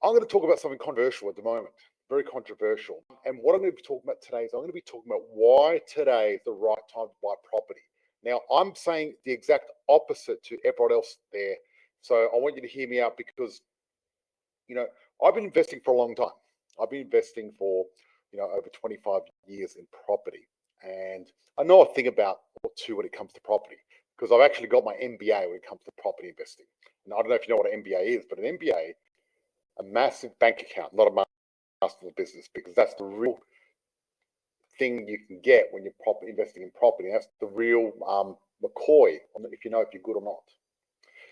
I'm going to talk about something controversial at the moment, very controversial. And what I'm going to be talking about today is I'm going to be talking about why today is the right time to buy property. Now, I'm saying the exact opposite to everyone else there. So I want you to hear me out because, I've been investing for a long time. I've been investing for, over 25 years in property. And I know a thing about or two when it comes to property because I've actually got my MBA when it comes to property investing. And I don't know if you know what an MBA is, but an MBA, a massive bank account, not a master's business, because that's the real thing you can get when you're investing in property. That's the real McCoy, if you know if you're good or not.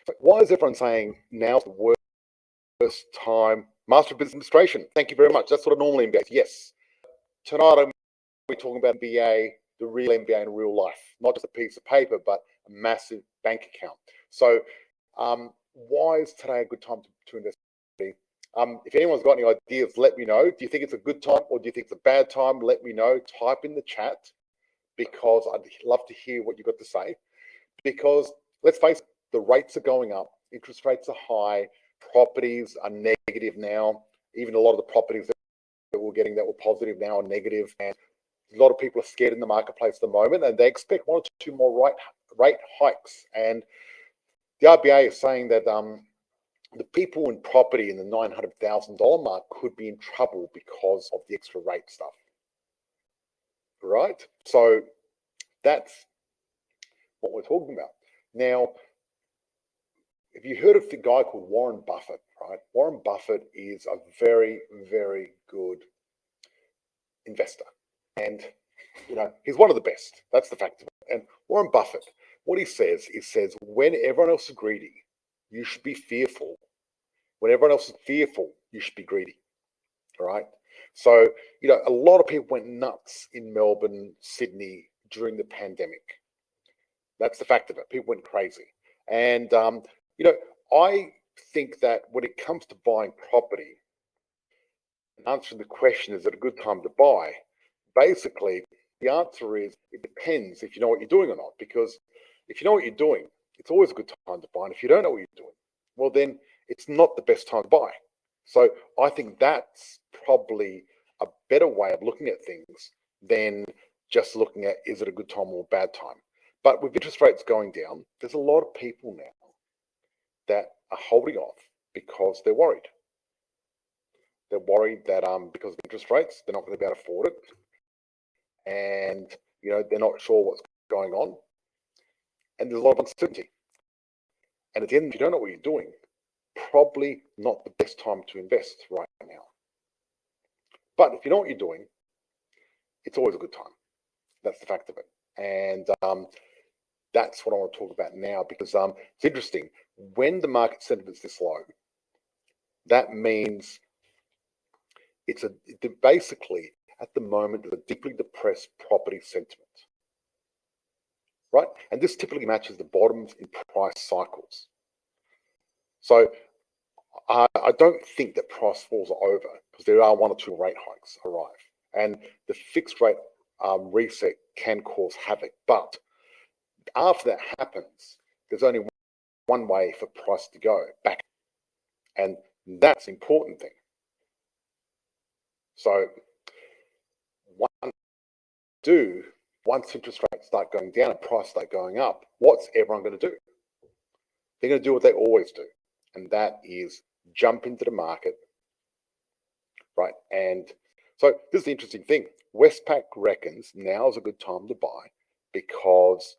But why is everyone saying now's the worst time? Master of Business Administration. Thank you very much. That's what a normal MBA is. Yes. Tonight we're talking about MBA, the real MBA in real life, not just a piece of paper, but a massive bank account. So why is today a good time to invest? If anyone's got any ideas, let me know. Do you think it's a good time or do you think it's a bad time? Let me know. Type in the chat because I'd love to hear what you've got to say. Because let's face it, the rates are going up. Interest rates are high. Properties are negative now. Even a lot of the properties that we're getting that were positive now are negative. And a lot of people are scared in the marketplace at the moment and they expect one or two more rate hikes. And the RBA is saying that the people in property in the $900,000 mark could be in trouble because of the extra rate stuff, right? So that's what we're talking about. Now, have you heard of the guy called Warren Buffett, right? Warren Buffett is a very, very good investor. And, he's one of the best. That's the fact of it. And Warren Buffett, what he says, when everyone else is greedy, you should be fearful. When everyone else is fearful, you should be greedy. All right. So, a lot of people went nuts in Melbourne, Sydney during the pandemic. That's the fact of it. People went crazy. And, I think that when it comes to buying property, answering the question, is it a good time to buy? Basically, the answer is it depends if you know what you're doing or not. Because if you know what you're doing, it's always a good time to buy. And if you don't know what you're doing, well, then it's not the best time to buy. So I think that's probably a better way of looking at things than just looking at is it a good time or a bad time. But with interest rates going down, there's a lot of people now that are holding off because they're worried. They're worried that because of interest rates, they're not going to be able to afford it. And, they're not sure what's going on. And there's a lot of uncertainty. And at the end, if you don't know what you're doing, probably not the best time to invest right now. But if you know what you're doing, it's always a good time. That's the fact of it. And that's what I want to talk about now because it's interesting. When the market sentiment's this low, that means basically at the moment there's a deeply depressed property sentiment. Right? And this typically matches the bottoms in price cycles. So I don't think that price falls are over because there are one or two rate hikes arrive. And the fixed rate reset can cause havoc. But after that happens, there's only one way for price to go back. And that's the important thing. So once interest rates start going down and price start going up, what's everyone going to do? They're going to do what they always do. And that is jump into the market, right? And so this is the interesting thing. Westpac reckons now's a good time to buy because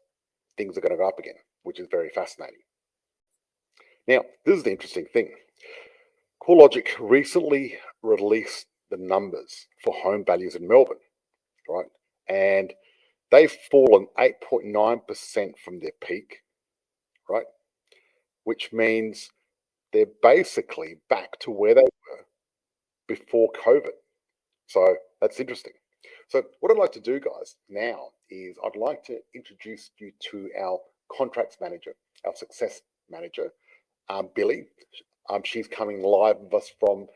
things are going to go up again, which is very fascinating. Now, this is the interesting thing. CoreLogic recently released the numbers for home values in Melbourne, right? And they've fallen 8.9% from their peak, right? Which means they're basically back to where they were before COVID. So that's interesting. So what I'd like to do, guys, now is I'd like to introduce you to our contracts manager, our success manager, Billy. She's coming live with us from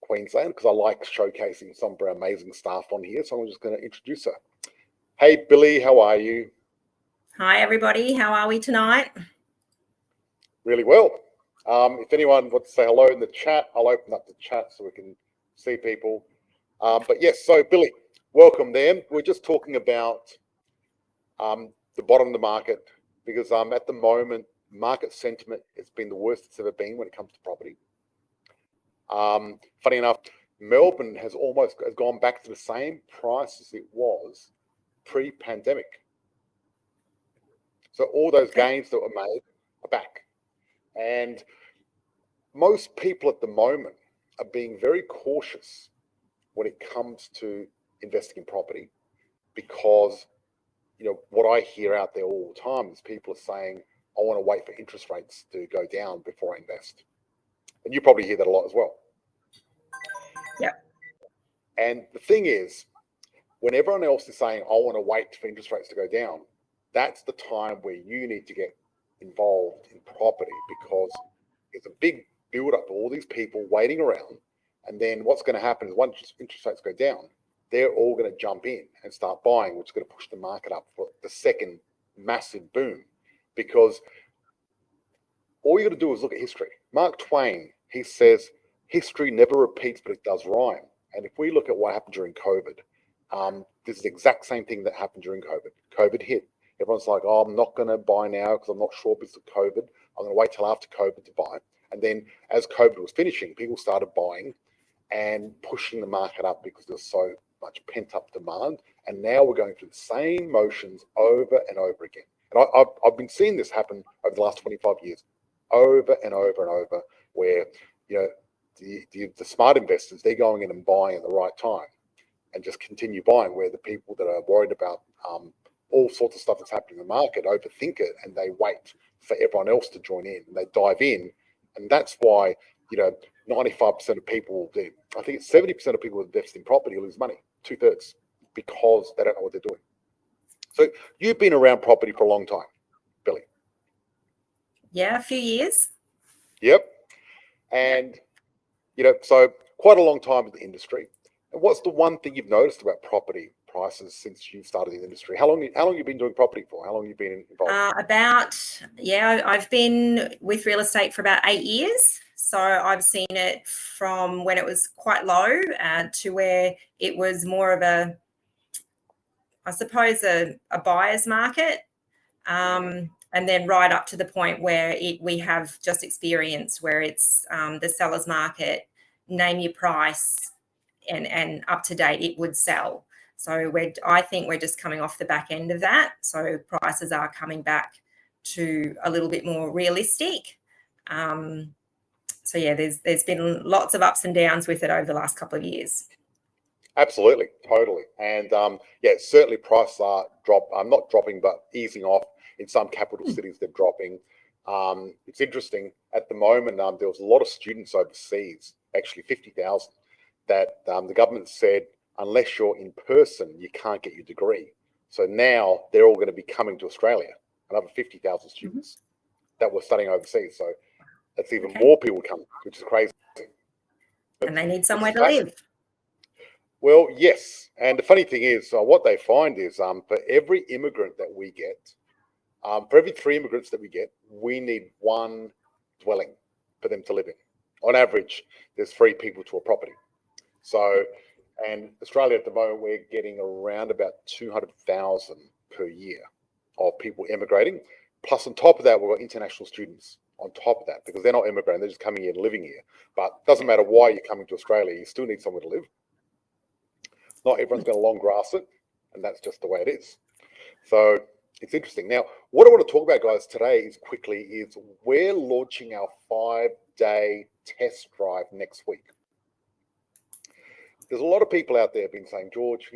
Queensland because I like showcasing some of our amazing staff on here. So I'm just going to introduce her. Hey, Billy, how are you? Hi, everybody. How are we tonight? Really well. If anyone wants to say hello in the chat, I'll open up the chat so we can see people. But yes, so Billy, welcome then. We're just talking about the bottom of the market because at the moment, market sentiment has been the worst it's ever been when it comes to property. Funny enough, Melbourne has gone back to the same price as it was pre-pandemic. So all those gains that were made are back. And most people at the moment are being very cautious when it comes to investing in property because, what I hear out there all the time is people are saying, I want to wait for interest rates to go down before I invest. And you probably hear that a lot as well. Yeah. And the thing is, when everyone else is saying, I want to wait for interest rates to go down, that's the time where you need to get involved in property because it's a big build up of all these people waiting around. And then what's going to happen is once interest rates go down, they're all going to jump in and start buying, which is going to push the market up for the second massive boom. Because all you got to do is look at history. Mark Twain, he says, history never repeats, but it does rhyme. And if we look at what happened during COVID, this is the exact same thing that happened during COVID. COVID hit. Everyone's like, oh, I'm not going to buy now because I'm not sure because of COVID. I'm going to wait till after COVID to buy. And then as COVID was finishing, people started buying and pushing the market up because there's so much pent-up demand. And now we're going through the same motions over and over again. And I've been seeing this happen over the last 25 years, over and over and over, where the smart investors, they're going in and buying at the right time and just continue buying, where the people that are worried about all sorts of stuff that's happening in the market overthink it and they wait for everyone else to join in and they dive in. And that's why 95% of people do. I think it's 70% of people who invest in property lose money, 2/3, because they don't know what they're doing. So you've been around property for a long time, Billy. Yeah, a few years. Yep. And, so quite a long time in the industry. And what's the one thing you've noticed about property prices since you started in the industry? How long have you been doing property for? How long have you been involved? I've been with real estate for about 8 years. So I've seen it from when it was quite low to where it was more of a buyer's market. And then right up to the point where we have just experienced where it's the seller's market, name your price, and up to date it would sell. So I think we're just coming off the back end of that. So prices are coming back to a little bit more realistic. So yeah, there's been lots of ups and downs with it over the last couple of years. Absolutely, totally. And certainly prices are not dropping, but easing off. In some capital cities, they're dropping. It's interesting. At the moment, there was a lot of students overseas, actually 50,000, that the government said, unless you're in person, you can't get your degree. So now they're all going to be coming to Australia, another 50,000 students that were studying overseas. So that's even more people coming, which is crazy. And they need somewhere to live. Well, yes. And the funny thing is, what they find is for every immigrant that we get, for every 3 immigrants that we get, we need 1 dwelling for them to live in. On average, there's 3 people to a property. So, and Australia at the moment, we're getting around about 200,000 per year of people immigrating. Plus, on top of that, we've got international students on top of that because they're not immigrating, they're just coming here and living here. But it doesn't matter why you're coming to Australia, you still need somewhere to live. Not everyone's going to long grass it, and that's just the way it is. So it's interesting. Now, what I want to talk about, guys, today is we're launching our 5-day test drive next week. There's a lot of people out there have been saying, George,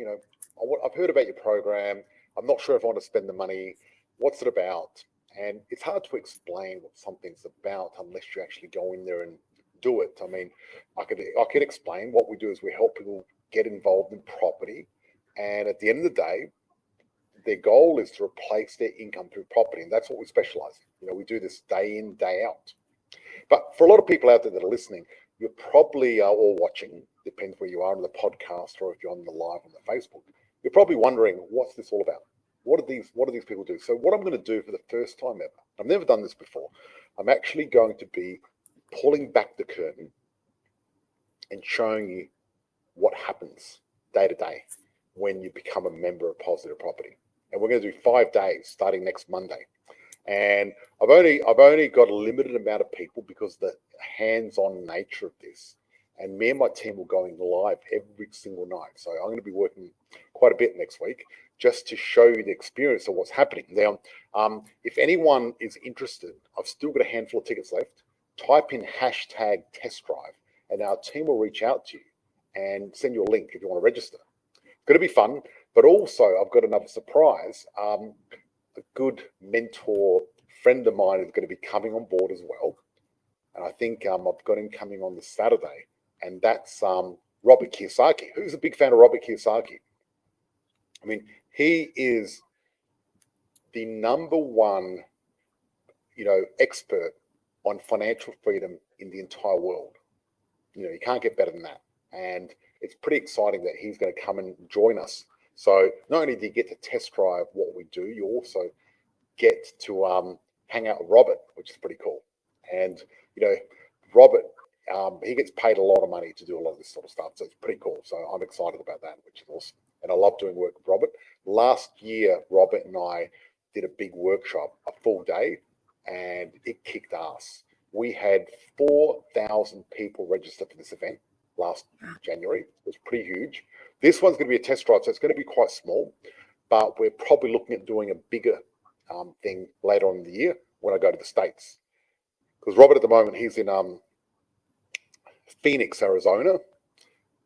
I've heard about your program. I'm not sure if I want to spend the money. What's it about? And it's hard to explain what something's about unless you actually go in there and do it. I mean, I could explain. What we do is we help people get involved in property. And at the end of the day, their goal is to replace their income through property. And that's what we specialize in. We do this day in, day out. But for a lot of people out there that are listening, you probably are all watching, depends where you are on the podcast or if you're on the live on the Facebook. You're probably wondering, what's this all about? What do these people do? So what I'm going to do for the first time ever, I've never done this before. I'm actually going to be pulling back the curtain and showing you what happens day to day when you become a member of Positive Property. And we're going to do 5 days starting next Monday. And I've only got a limited amount of people because of the hands-on nature of this. And me and my team will going live every single night. So I'm going to be working quite a bit next week just to show you the experience of what's happening. Now, if anyone is interested, I've still got a handful of tickets left. Type in hashtag test drive and our team will reach out to you and send you a link if you want to register. It's going to be fun, but also I've got another surprise. A good mentor friend of mine is going to be coming on board as well. And I think I've got him coming on this Saturday, and that's Robert Kiyosaki. Who's a big fan of Robert Kiyosaki? I mean, he is the number one, expert on financial freedom in the entire world. You can't get better than that. And it's pretty exciting that he's going to come and join us. So not only do you get to test drive what we do, you also get to hang out with Robert, which is pretty cool. And, Robert, he gets paid a lot of money to do a lot of this sort of stuff. So it's pretty cool. So I'm excited about that, which is awesome. And I love doing work with Robert. Last year, Robert and I did a big workshop, a full day, and it kicked ass. We had 4,000 people register for this event last January. It was pretty huge. This one's going to be a test drive, so it's going to be quite small, but we're probably looking at doing a bigger thing later on in the year when I go to the States. Because Robert at the moment, he's in Phoenix, Arizona,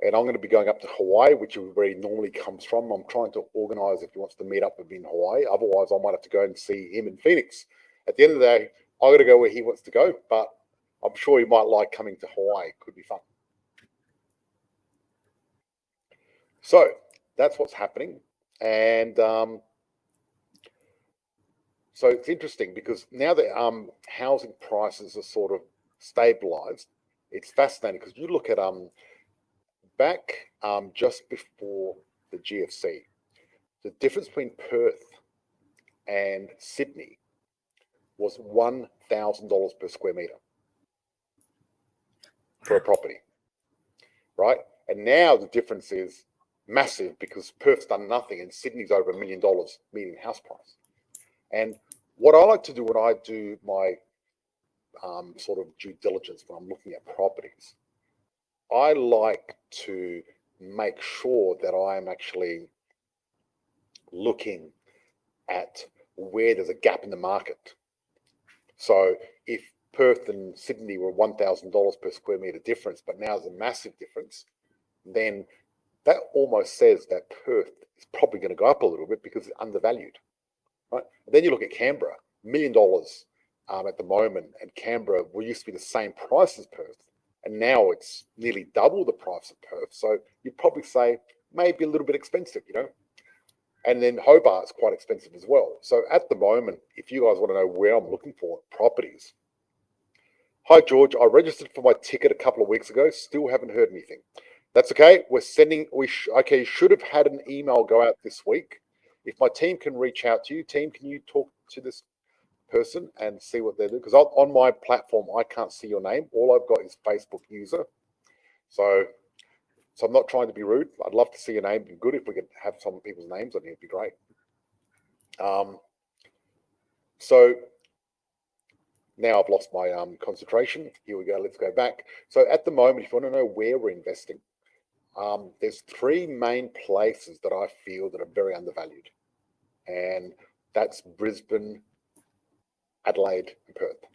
and I'm going to be going up to Hawaii, which is where he normally comes from. I'm trying to organize if he wants to meet up with me in Hawaii. Otherwise, I might have to go and see him in Phoenix. At the end of the day, I got to go where he wants to go, but I'm sure he might like coming to Hawaii. Could be fun. So that's what's happening. And so it's interesting because now that housing prices are sort of stabilized, it's fascinating because you look at back just before the GFC, the difference between Perth and Sydney was $1,000 per square meter for a property, right? And now the difference is massive because Perth's done nothing and Sydney's over $1 million median house price. And what I like to do when I do my sort of due diligence when I'm looking at properties, I like to make sure that I am actually looking at where there's a gap in the market. So if Perth and Sydney were $1,000 per square meter difference, but now there's a massive difference, then that almost says that Perth is probably going to go up a little bit because it's undervalued, right? And then you look at Canberra, $1 million at the moment, and Canberra used to be the same price as Perth, and now it's nearly double the price of Perth. So you'd probably say maybe a little bit expensive, And then Hobart's quite expensive as well. So at the moment, if you guys want to know where I'm looking for properties, hi George, I registered for my ticket a couple of weeks ago. Still haven't heard anything. That's okay. We're sending. Okay. Should have had an email go out this week. If my team can reach out to you, team, can you talk to this person and see what they're doing? Because on my platform, I can't see your name. All I've got is Facebook user. So I'm not trying to be rude. I'd love to see your name. It'd be good if we could have some people's names on here. It'd be great. So now I've lost my concentration. Here we go. Let's go back. So at the moment, if you want to know where we're investing, there's 3 main places that I feel that are very undervalued. And that's Brisbane, Adelaide, and Perth.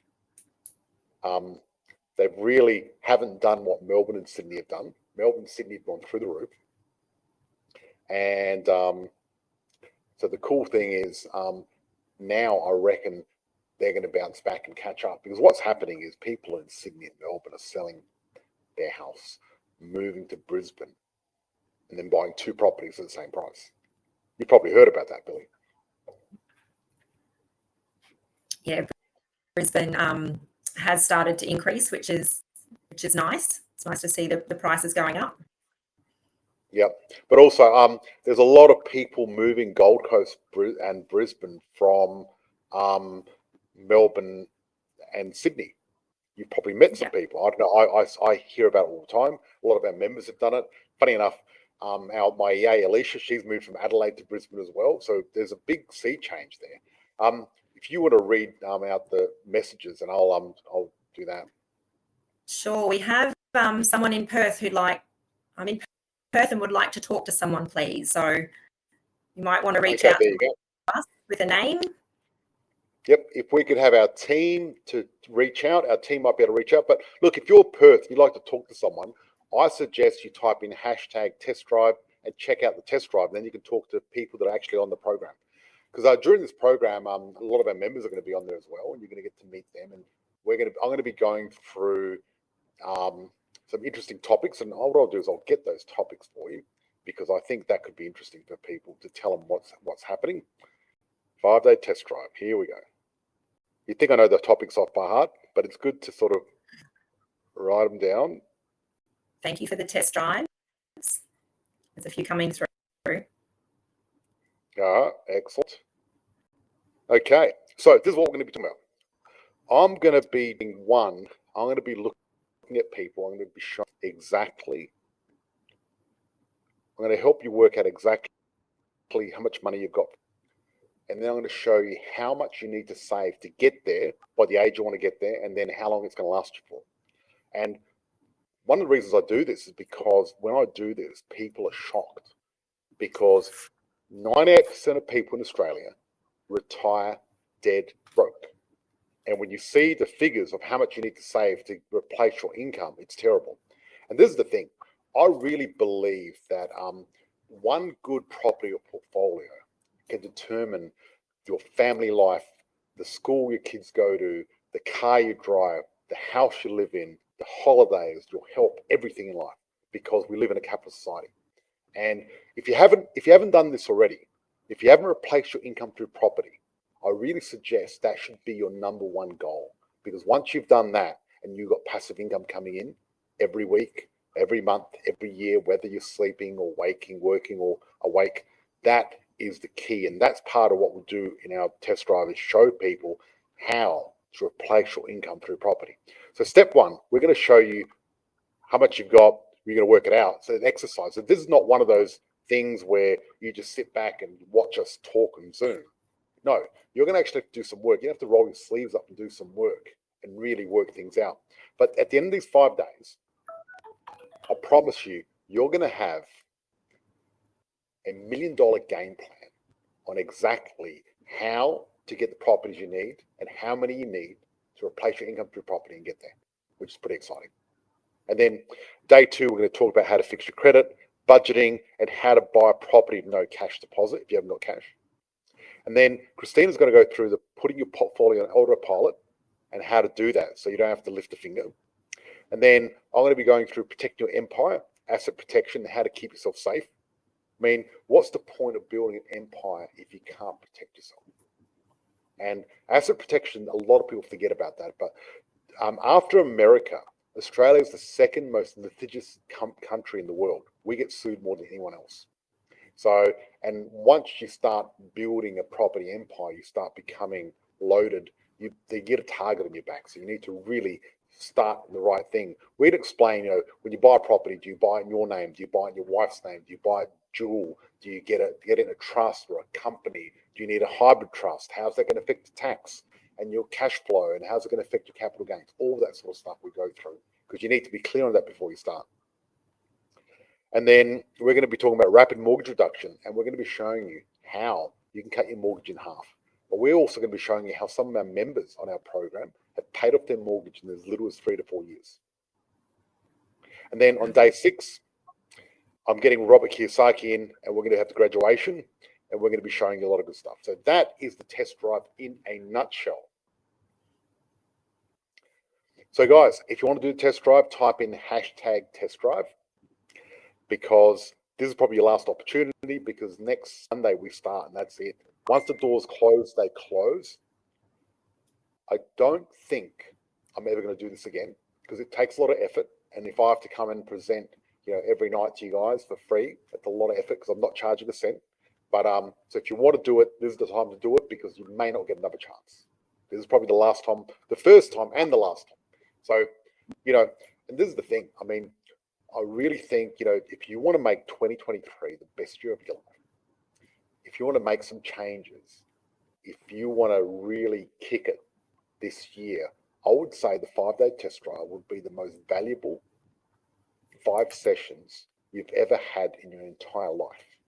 They really haven't done what Melbourne and Sydney have done. Melbourne and Sydney have gone through the roof. And so the cool thing is now I reckon they're going to bounce back and catch up. Because what's happening is people in Sydney and Melbourne are selling their house, moving to Brisbane, and then buying 2 properties at the same price. You've probably heard about that, Billy. Yeah, Brisbane has started to increase, which is nice. It's nice to see the prices going up. Yep, but also there's a lot of people moving Gold Coast and Brisbane from Melbourne and Sydney. You've probably met some people. I don't know. I hear about it all the time. A lot of our members have done it. Funny enough, my EA Alicia, she's moved from Adelaide to Brisbane as well. So there's a big sea change there. If you want to read out the messages, and I'll do that. Sure. We have someone in Perth I'm in Perth and would like to talk to someone, please. So you might want to reach out to us with a name. Yep, if we could have our team to reach out, our team might be able to reach out. But look, if you're Perth and you'd like to talk to someone, I suggest you type in #test drive and check out the test drive. And then you can talk to people that are actually on the program. Because during this program, a lot of our members are going to be on there as well, and you're going to get to meet them. And I'm going to be going through some interesting topics. And what I'll do is I'll get those topics for you, because I think that could be interesting for people to tell them what's happening. 5-day test drive. Here we go. You think I know the topics off by heart, but it's good to sort of write them down. Thank you for the test drives. There's a few coming through. Excellent. Okay, so this is what we're going to be talking about. I'm going to be doing one. I'm going to be looking at people. I'm going to be showing exactly. I'm going to help you work out exactly how much money you've got. And then I'm going to show you how much you need to save to get there by the age you want to get there, and then how long it's going to last you for. And one of the reasons I do this is because when I do this, people are shocked, because 98% of people in Australia retire dead broke. And when you see the figures of how much you need to save to replace your income, it's terrible. And this is the thing. I really believe that one good property or portfolio can determine your family life, the school your kids go to, the car you drive, the house you live in, the holidays, your health, everything in life, because we live in a capitalist society. And if you haven't done this already, if you haven't replaced your income through property, I really suggest that should be your number one goal. Because once you've done that and you've got passive income coming in every week, every month, every year, whether you're sleeping or waking, working or awake, that is the key. And that's part of what we do in our test drive, is show people how to replace your income through property. So step one, we're going to show you how much you've got. You're going to work it out. So it's exercise. So this is not one of those things where you just sit back and watch us talk and Zoom. No, you're going to actually have to do some work. You have to roll your sleeves up and do some work and really work things out. But at the end of these 5 days, I promise you, you're going to have $1 million game plan on exactly how to get the properties you need and how many you need to replace your income through property and get there, which is pretty exciting. And then day 2, we're going to talk about how to fix your credit, budgeting, and how to buy a property with no cash deposit if you haven't got cash. And then Christina's going to go through the putting your portfolio on autopilot and how to do that so you don't have to lift a finger. And then I'm going to be going through protecting your empire, asset protection, and how to keep yourself safe. I mean, what's the point of building an empire if you can't protect yourself? And asset protection, a lot of people forget about that. But after America, Australia is the second most litigious country in the world. We get sued more than anyone else. So, and once you start building a property empire, you start becoming loaded. They get a target on your back. So you need to really start the right thing. We'd explain, when you buy a property, do you buy it in your name? Do you buy it in your wife's name? Do you buy it dual? Do you get it in a trust or a company? Do you need a hybrid trust? How's that going to affect the tax and your cash flow? And how's it going to affect your capital gains? All that sort of stuff we go through, because you need to be clear on that before you start. And then we're going to be talking about rapid mortgage reduction, and we're going to be showing you how you can cut your mortgage in half. But we're also going to be showing you how some of our members on our program have paid off their mortgage in as little as 3 to 4 years. And then on day 6, I'm getting Robert Kiyosaki in, and we're going to have the graduation, and we're going to be showing you a lot of good stuff. So that is the test drive in a nutshell. So guys, if you want to do the test drive, type in #test drive, because this is probably your last opportunity, because next Sunday we start and that's it. Once the doors close, they close. I don't think I'm ever going to do this again, because it takes a lot of effort. And if I have to come and present, every night to you guys for free, that's a lot of effort, because I'm not charging a cent. But so if you want to do it, this is the time to do it, because you may not get another chance. This is probably the last time, the first time and the last time. So, and this is the thing. I mean, I really think, if you want to make 2023 the best year of your life, if you want to make some changes, if you want to really kick it this year, I would say the 5-day test drive would be the most valuable 5 sessions you've ever had in your entire life.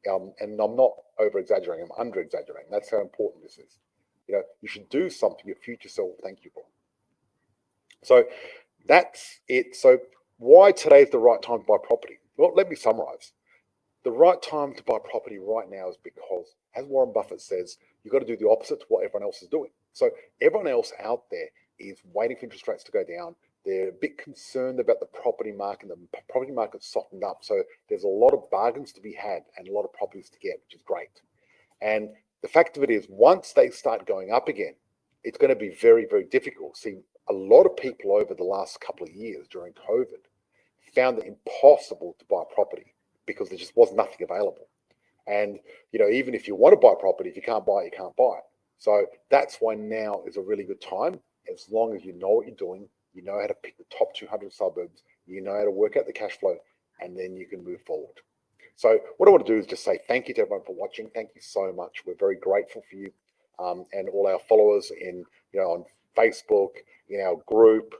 And I'm not over exaggerating, I'm under exaggerating. That's how important this is. You should do something your future self will thank you for. So that's it. So why today is the right time to buy property? Well, let me summarize. The right time to buy property right now is because, as Warren Buffett says, you've got to do the opposite to what everyone else is doing. So everyone else out there is waiting for interest rates to go down. They're a bit concerned about the property market. The property market's softened up. So there's a lot of bargains to be had and a lot of properties to get, which is great. And the fact of it is, once they start going up again, it's going to be very, very difficult. See, a lot of people over the last couple of years during COVID found it impossible to buy property because there just was nothing available. And, even if you want to buy property, if you can't buy it, you can't buy it. So that's why now is a really good time, as long as you know what you're doing, you know how to pick the top 200 suburbs, you know how to work out the cash flow, and then you can move forward. So what I want to do is just say thank you to everyone for watching. Thank you so much. We're very grateful for you and all our followers on Facebook, in our group,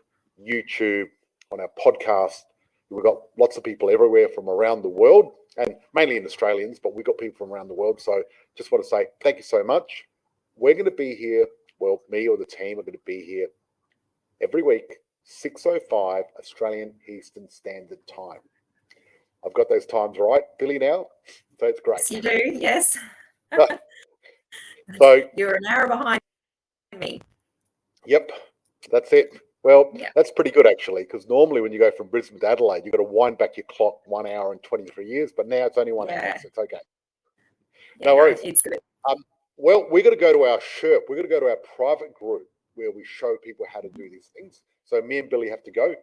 YouTube, on our podcast. We've got lots of people everywhere from around the world, and mainly in Australians, but we've got people from around the world. So just want to say thank you so much. We're going to be here, well, me or the team are going to be here every week, 6:05 Australian Eastern Standard Time. I've got those times right, Billy, now, so it's great. Yes, you do, yes. So you're an hour behind me. Yep, that's it. Well, Yeah. That's pretty good actually, because normally when you go from Brisbane to Adelaide, you've got to wind back your clock 1 hour and 23 years, but now it's only 1 hour, so it's okay. Yeah, no worries. It's good. Well, we're going to go to our SHERP. We're going to go to our private group where we show people how to do these things. So me and Billy have to go.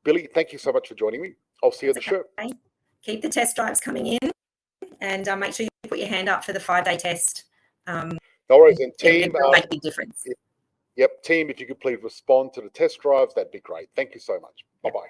Billy, thank you so much for joining me. I'll see you at the SHERP. Keep the test drives coming in, and make sure you put your hand up for the 5-day test. No worries. And team, it'll make a big difference. Yep, team, if you could please respond to the test drives, that'd be great. Thank you so much. Bye-bye.